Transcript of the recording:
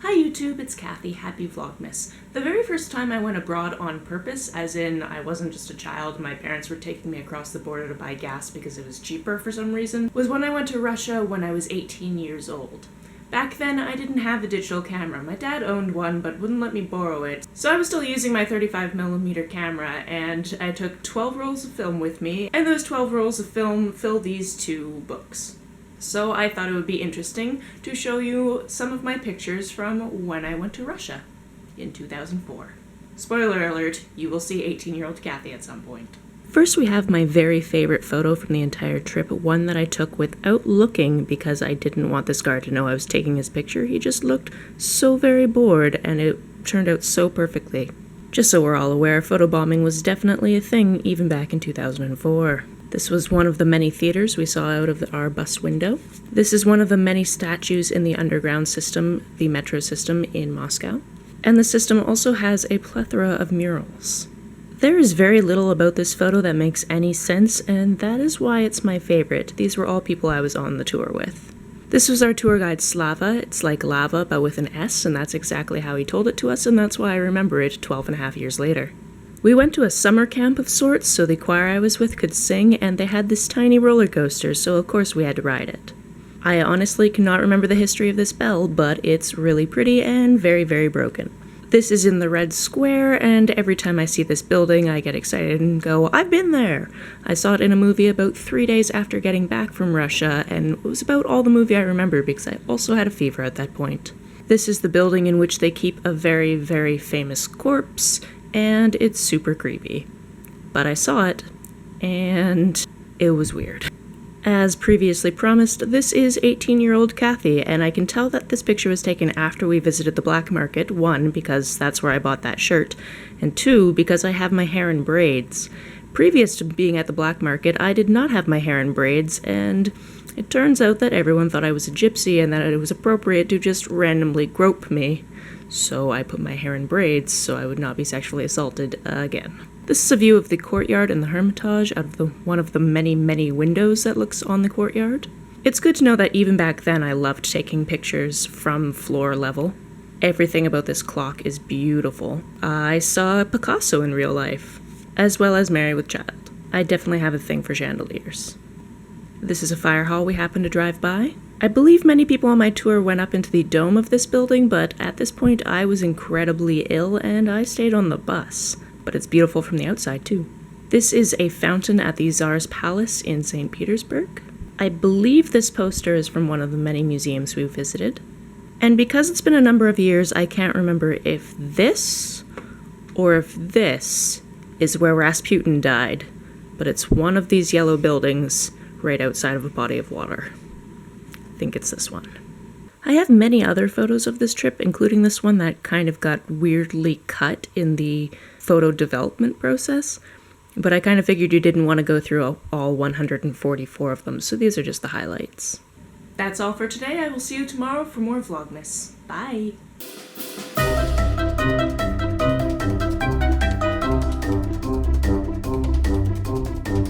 Hi YouTube, it's Kathy, happy Vlogmas. The very first time I went abroad on purpose, as in I wasn't just a child, my parents were taking me across the border to buy gas because it was cheaper for some reason, was when I went to Russia when I was 18 years old. Back then, I didn't have a digital camera. My dad owned one, but wouldn't let me borrow it. So I was still using my 35mm camera, and I took 12 rolls of film with me, and those 12 rolls of film fill these two books. So I thought it would be interesting to show you some of my pictures from when I went to Russia in 2004. Spoiler alert, you will see 18-year-old Kathy at some point. First we have my very favorite photo from the entire trip, one that I took without looking because I didn't want this guard to know I was taking his picture. He just looked so very bored and it turned out so perfectly. Just so we're all aware, photobombing was definitely a thing even back in 2004. This was one of the many theaters we saw out of our bus window. This is one of the many statues in the underground system, the metro system in Moscow. And the system also has a plethora of murals. There is very little about this photo that makes any sense, and that is why it's my favorite. These were all people I was on the tour with. This was our tour guide Slava. It's like lava, but with an S, and that's exactly how he told it to us, and that's why I remember it 12.5 years later. We went to a summer camp of sorts, so the choir I was with could sing, and they had this tiny roller coaster, so of course we had to ride it. I honestly cannot remember the history of this bell, but it's really pretty and very, very broken. This is in the Red Square, and every time I see this building, I get excited and go, I've been there! I saw it in a movie about 3 days after getting back from Russia, and it was about all the movie I remember because I also had a fever at that point. This is the building in which they keep a very, very famous corpse, and it's super creepy. But I saw it, and it was weird. As previously promised, this is 18-year-old Kathy, and I can tell that this picture was taken after we visited the black market, 1, because that's where I bought that shirt, and 2, because I have my hair in braids. Previous to being at the black market, I did not have my hair in braids, and it turns out that everyone thought I was a gypsy and that it was appropriate to just randomly grope me. So I put my hair in braids so I would not be sexually assaulted again. This is a view of the courtyard and the Hermitage out of one of the many, many windows that looks on the courtyard. It's good to know that even back then I loved taking pictures from floor level. Everything about this clock is beautiful. I saw Picasso in real life, as well as Married with Child. I definitely have a thing for chandeliers. This is a fire hall we happened to drive by. I believe many people on my tour went up into the dome of this building, but at this point I was incredibly ill and I stayed on the bus. But it's beautiful from the outside too. This is a fountain at the Tsar's Palace in St. Petersburg. I believe this poster is from one of the many museums we've visited. And because it's been a number of years, I can't remember if this or if this is where Rasputin died. But it's one of these yellow buildings right outside of a body of water. I think it's this one. I have many other photos of this trip, including this one that kind of got weirdly cut in the photo development process, but I kind of figured you didn't want to go through all 144 of them, so these are just the highlights. That's all for today. I will see you tomorrow for more Vlogmas. Bye!